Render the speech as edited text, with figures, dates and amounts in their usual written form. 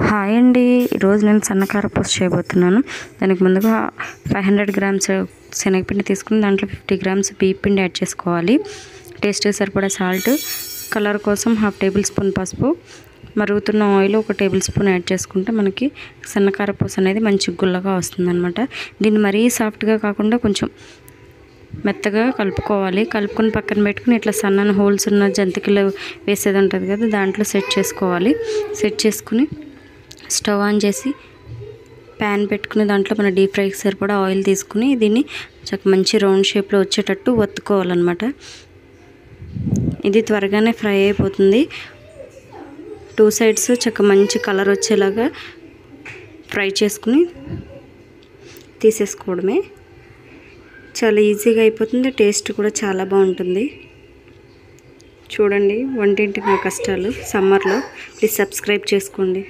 Hi అండి, ఈరోజు నేను సన్నకార పూస చేయబోతున్నాను. దానికి ముందుగా 500 గ్రామ్స్ శనగపిండి తీసుకుని దాంట్లో 50 గ్రామ్స్ బియ్యం పిండి యాడ్ చేసుకోవాలి. టేస్ట్కి సరిపడా సాల్ట్, కలర్ కోసం 1/2 టేబుల్ స్పూన్ పసుపు, మరుగుతున్న ఆయిల్ 1 టేబుల్ స్పూన్ యాడ్ చేసుకుంటే మనకి సన్నకార పూస అనేది మంచి గుల్లగా వస్తుందన్నమాట. దీన్ని మరీ సాఫ్ట్గా కాకుండా కొంచెం మెత్తగా కలుపుకోవాలి. కలుపుకొని పక్కన పెట్టుకుని ఇట్లా సన్నని హోల్స్ ఉన్న జంతికలు వేసేది ఉంటుంది కదా, దాంట్లో సెట్ చేసుకోవాలి. సెట్ చేసుకుని స్టవ్ ఆన్ చేసి ప్యాన్ పెట్టుకుని దాంట్లో మన డీప్ ఫ్రైకి సరిపడా ఆయిల్ తీసుకుని దీన్ని మంచి రౌండ్ షేప్లో వచ్చేటట్టు ఒత్తుకోవాలన్నమాట. ఇది త్వరగానే ఫ్రై అయిపోతుంది. 2 సైడ్స్ మంచి కలర్ వచ్చేలాగా ఫ్రై చేసుకుని తీసేసుకోవడమే. చాలా ఈజీగా అయిపోతుంది. టేస్ట్ కూడా చాలా బాగుంటుంది. చూడండి, వంటింటి నా కష్టాలు సమ్మర్లో. ప్లీజ్ సబ్స్క్రైబ్ చేసుకోండి.